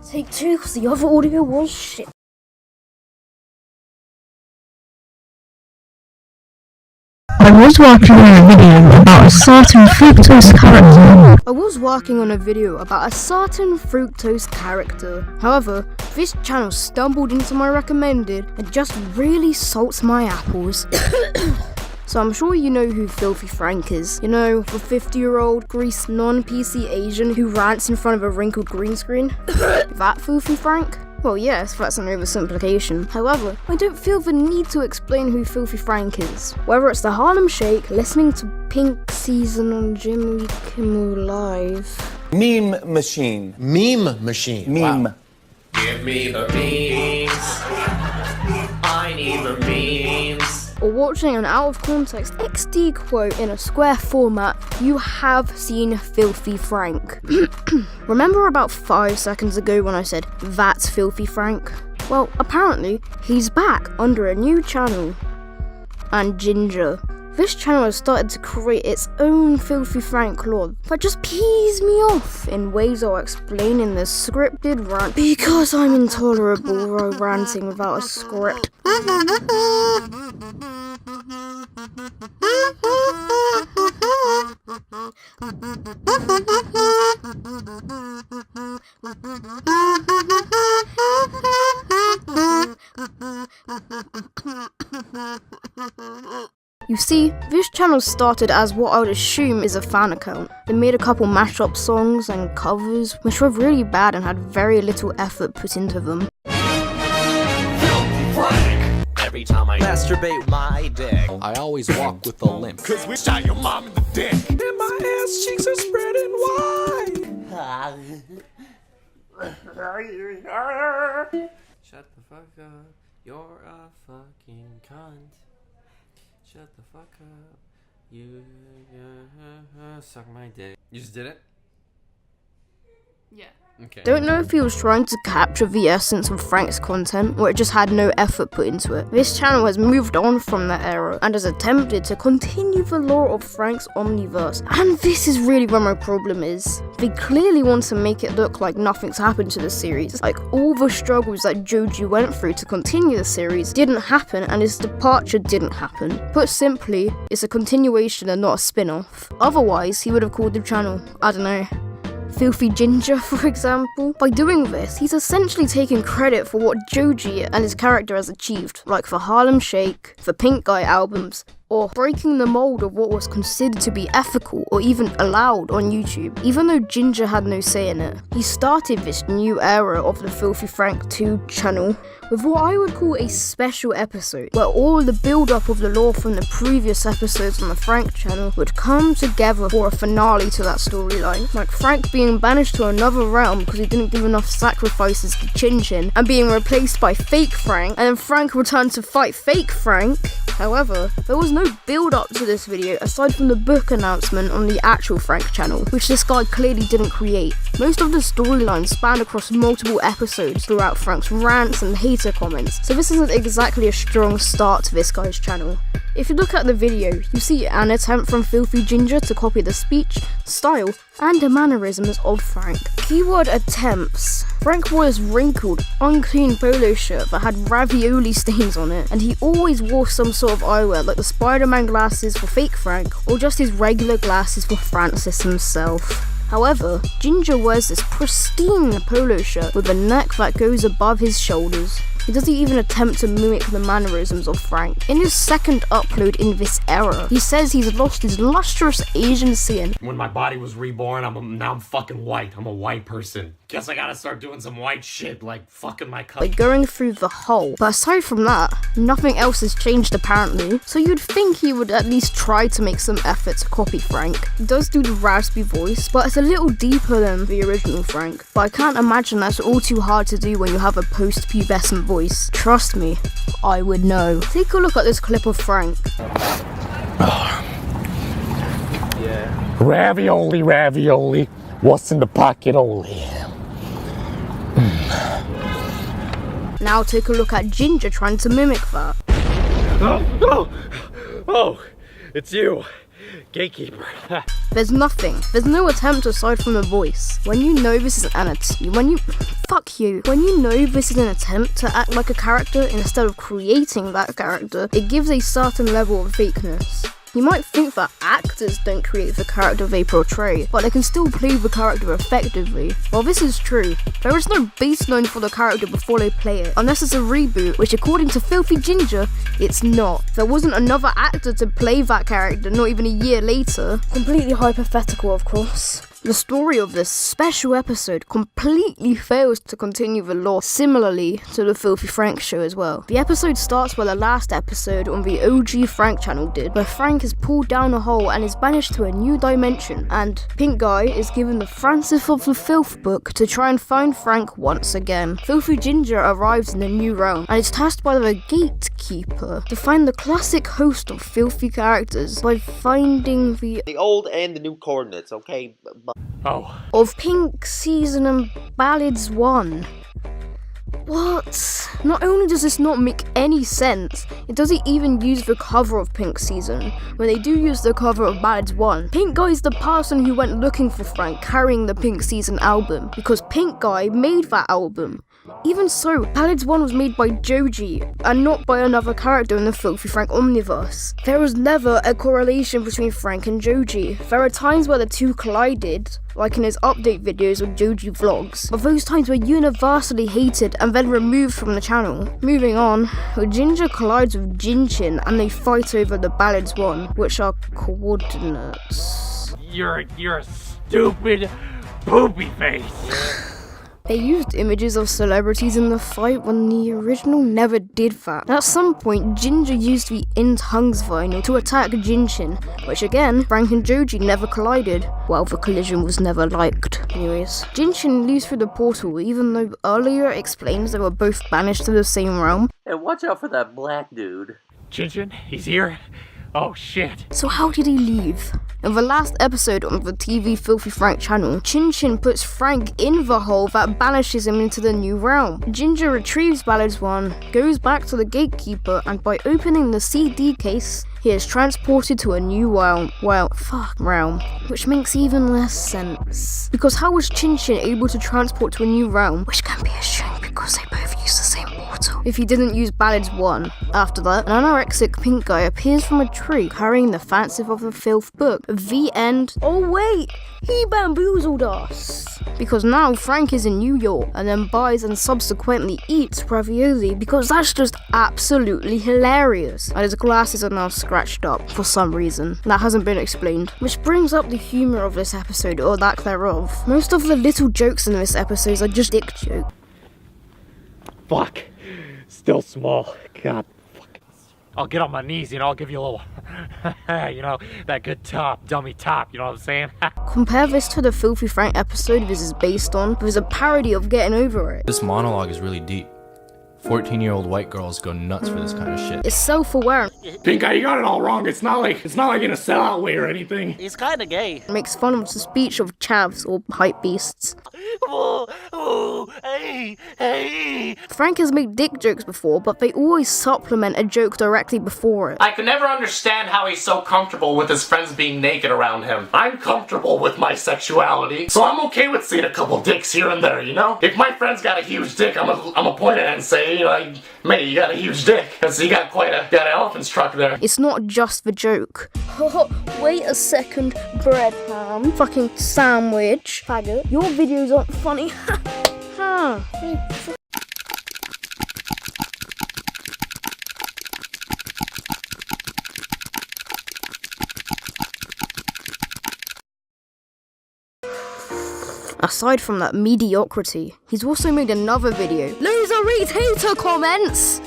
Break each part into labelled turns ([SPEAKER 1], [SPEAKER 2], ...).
[SPEAKER 1] Take two, because the other audio was shit.
[SPEAKER 2] I was working on a video about a certain fructose character.
[SPEAKER 1] However, this channel stumbled into my recommended and just really salts my apples. So I'm sure you know who Filthy Frank is. You know, the 50-year-old Greece non-PC Asian who rants in front of a wrinkled green screen? That Filthy Frank? Well, yes, that's an oversimplification. However, I don't feel the need to explain who Filthy Frank is. Whether it's the Harlem Shake, listening to Pink Season on Jimmy Kimmel Live.
[SPEAKER 3] Meme machine.
[SPEAKER 4] Meme machine.
[SPEAKER 3] Meme.
[SPEAKER 4] Wow.
[SPEAKER 5] Give me the memes. I need the memes.
[SPEAKER 1] Or watching an out-of-context XD quote in a square format, you have seen Filthy Frank. Remember about 5 seconds ago when I said, "That's Filthy Frank"? Well, apparently, he's back under a new channel. And Ginger. This channel has started to create its own Filthy Frank lore that just pees me off in ways I'll explain in this scripted rant because I'm intolerable while ranting without a script. You see, this channel started as what I would assume is a fan account. They made a couple mashup songs and covers, which were really bad and had very little effort put into them.
[SPEAKER 5] Every time I
[SPEAKER 6] masturbate my dick, I always walk with a limp.
[SPEAKER 5] Cause we shot your mom in the dick.
[SPEAKER 6] And my ass cheeks are spreading wide.
[SPEAKER 7] Shut the fuck up, you're a fucking cunt. Shut the fuck up, you suck my dick. You just did it?
[SPEAKER 8] Yeah.
[SPEAKER 7] Okay.
[SPEAKER 1] Don't know if he was trying to capture the essence of Frank's content, or it just had no effort put into it. This channel has moved on from that era, and has attempted to continue the lore of Frank's omniverse. And this is really where my problem is. They clearly want to make it look like nothing's happened to the series, like all the struggles that Joji went through to continue the series didn't happen, and his departure didn't happen. Put simply, it's a continuation and not a spin-off. Otherwise, he would have called the channel, I don't know, Filthy Ginger, for example. By doing this, he's essentially taking credit for what Joji and his character has achieved, like the Harlem Shake, the Pink Guy albums, or breaking the mold of what was considered to be ethical or even allowed on YouTube, even though Ginger had no say in it. He started this new era of the Filthy Frank 2 channel with what I would call a special episode, where all the build-up of the lore from the previous episodes on the Frank channel would come together for a finale to that storyline, like Frank being banished to another realm because he didn't give enough sacrifices to Chin Chin, and being replaced by Fake Frank, and then Frank returned to fight Fake Frank. However, there was no build-up to this video aside from the book announcement on the actual Frank channel, which this guy clearly didn't create. Most of the storylines spanned across multiple episodes throughout Frank's rants and hater comments, so this isn't exactly a strong start to this guy's channel. If you look at the video, you see an attempt from Filthy Ginger to copy the speech, style, and the mannerisms of Frank. Keyword attempts. Frank wore this wrinkled, unclean polo shirt that had ravioli stains on it, and he always wore some sort of eyewear like the Spider-Man glasses for Fake Frank, or just his regular glasses for Francis himself. However, Ginger wears this pristine polo shirt with a neck that goes above his shoulders. He doesn't even attempt to mimic the mannerisms of Frank. In his second upload in this era, he says he's lost his lustrous Asian skin.
[SPEAKER 5] When my body was reborn, now I'm fucking white. I'm a white person. Guess I gotta start doing some white shit, like fucking my
[SPEAKER 1] By going through the hole. But aside from that, nothing else has changed apparently, so you'd think he would at least try to make some effort to copy Frank. He does do the raspy voice, but it's a little deeper than the original Frank. But I can't imagine that's all too hard to do when you have a post-pubescent voice. Trust me, I would know. Take a look at this clip of Frank.
[SPEAKER 5] Yeah.
[SPEAKER 4] Ravioli, ravioli. What's in the pocket, only?
[SPEAKER 1] Now take a look at Ginger trying to mimic that.
[SPEAKER 5] Oh, it's you.
[SPEAKER 4] Gatekeeper.
[SPEAKER 1] There's nothing. There's no attempt aside from the voice. When you know this is when you know this is an attempt to act like a character instead of creating that character, it gives a certain level of fakeness. You might think that actors don't create the character they portray, but they can still play the character effectively. While this is true, there is no baseline for the character before they play it, unless it's a reboot, which according to Filthy Ginger, it's not. There wasn't another actor to play that character, not even a year later. Completely hypothetical, of course. The story of this special episode completely fails to continue the lore, similarly to the Filthy Frank show as well. The episode starts where the last episode on the OG Frank channel did, where Frank is pulled down a hole and is banished to a new dimension, and Pink Guy is given the Francis of the Filth book to try and find Frank once again. Filthy Ginger arrives in the new realm and is tasked by the Gatekeeper to find the classic host of filthy characters by finding the
[SPEAKER 9] old and the new coordinates, okay?
[SPEAKER 1] Of Pink Season and Ballads 1. What? Not only does this not make any sense, it doesn't even use the cover of Pink Season. When they do use the cover of Ballads 1, Pink Guy is the person who went looking for Frank carrying the Pink Season album, because Pink Guy made that album. Even so, Ballads 1 was made by Joji, and not by another character in the Filthy Frank omniverse. There was never a correlation between Frank and Joji. There are times where the two collided, like in his update videos or Joji vlogs, but those times were universally hated and then removed from the channel. Moving on, Ginger collides with Jinchin and they fight over the Ballads 1, which are coordinates.
[SPEAKER 4] You're a stupid poopy face.
[SPEAKER 1] They used images of celebrities in the fight when the original never did that. At some point, Ginger used the In-Tongues vinyl to attack Jinchin, which again, Frank and Joji never collided. Well, the collision was never liked. Anyways, Jinchin leaves through the portal even though earlier explains they were both banished to the same realm.
[SPEAKER 9] And watch out for that black dude.
[SPEAKER 4] Chinchin, he's here? Oh shit.
[SPEAKER 1] So how did he leave? In the last episode on the TV Filthy Frank channel, Chinchin puts Frank in the hole that banishes him into the new realm. Ginger retrieves Ballads 1, goes back to the Gatekeeper, and by opening the CD case, he is transported to a new realm, which makes even less sense. Because how was Chinchin able to transport to a new realm, which can be assumed because they both use the same portal, if he didn't use Ballads 1? After that, an anorexic Pink Guy appears from a tree carrying the Fancif of the Filth book. The end. Oh wait, he bamboozled us. Because now Frank is in New York and then buys and subsequently eats ravioli because that's just absolutely hilarious. And his glasses are now scratched up for some reason. That hasn't been explained. Which brings up the humor of this episode, or lack thereof. Most of the little jokes in this episode are just dick jokes.
[SPEAKER 4] Fuck. Still small. God. Fuck. I'll get on my knees, I'll give you a little, that good top, dummy top, you know what I'm saying?
[SPEAKER 1] Compare this to the Filthy Frank episode this is based on. There's a parody of Getting Over It.
[SPEAKER 10] This monologue is really deep. 14-year-old white girls go nuts for this kind of shit.
[SPEAKER 1] It's self-aware.
[SPEAKER 4] Pink Guy, you got it all wrong. It's not like in a sellout way or anything.
[SPEAKER 9] He's kinda gay.
[SPEAKER 1] It makes fun of the speech of chavs or hype beasts.
[SPEAKER 5] Hey.
[SPEAKER 1] Frank has made dick jokes before, but they always supplement a joke directly before it.
[SPEAKER 5] I can never understand how he's so comfortable with his friends being naked around him. I'm comfortable with my sexuality, so I'm okay with seeing a couple dicks here and there, If my friend's got a huge dick, I'm a point at it and say, mate, you got a huge dick, because you got an elephant's truck there.
[SPEAKER 1] It's not just the joke. Wait a second, bread ham. Fucking sandwich. Faggot. Your videos aren't funny. Aside from that mediocrity, he's also made another video. Loser reads hater comments!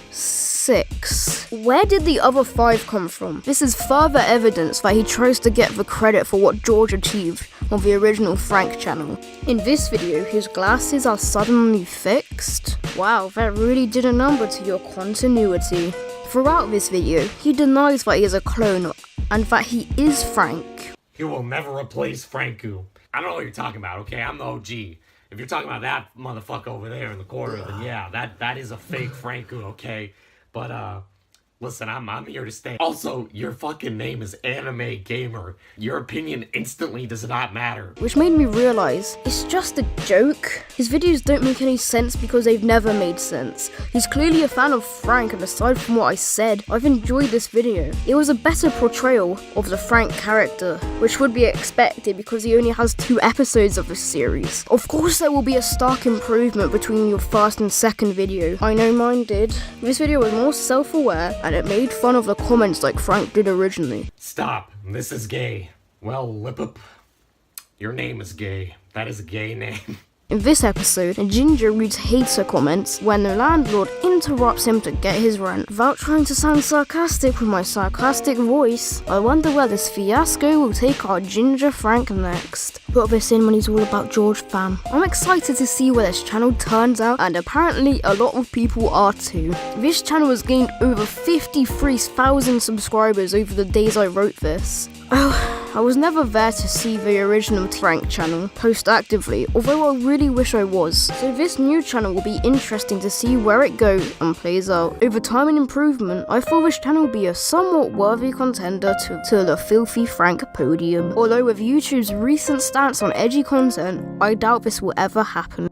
[SPEAKER 1] 6. Where did the other 5 come from? This is further evidence that he tries to get the credit for what George achieved on the original Frank channel. In this video, his glasses are suddenly fixed. Wow, that really did a number to your continuity. Throughout this video, he denies that he is a clone and that he is Frank.
[SPEAKER 5] He will never replace Franku. I don't know what you're talking about, okay? I'm the OG. If you're talking about that motherfucker over there in the corner, then yeah, that is a fake Franku, okay? But, Listen, I'm here to stay. Also, your fucking name is Anime Gamer. Your opinion instantly does not matter.
[SPEAKER 1] Which made me realize it's just a joke. His videos don't make any sense because they've never made sense. He's clearly a fan of Frank, and aside from what I said, I've enjoyed this video. It was a better portrayal of the Frank character, which would be expected because he only has 2 episodes of this series. Of course there will be a stark improvement between your first and second video. I know mine did. This video was more self-aware, and it made fun of the comments like Frank did originally.
[SPEAKER 5] Stop. This is gay. Well, Lip-up, your name is gay. That is a gay name.
[SPEAKER 1] In this episode, Ginger reads hater comments when the landlord interrupts him to get his rent. Without trying to sound sarcastic with my sarcastic voice, I wonder where this fiasco will take our Ginger Frank next. Put this in when he's all about George fam. I'm excited to see where this channel turns out, and apparently a lot of people are too. This channel has gained over 53,000 subscribers over the days I wrote this. Oh, I was never there to see the original Frank channel post actively, although I really wish I was. So this new channel will be interesting to see where it goes and plays out. Over time and improvement, I thought this channel would be a somewhat worthy contender to the Filthy Frank podium. Although with YouTube's recent stance on edgy content, I doubt this will ever happen.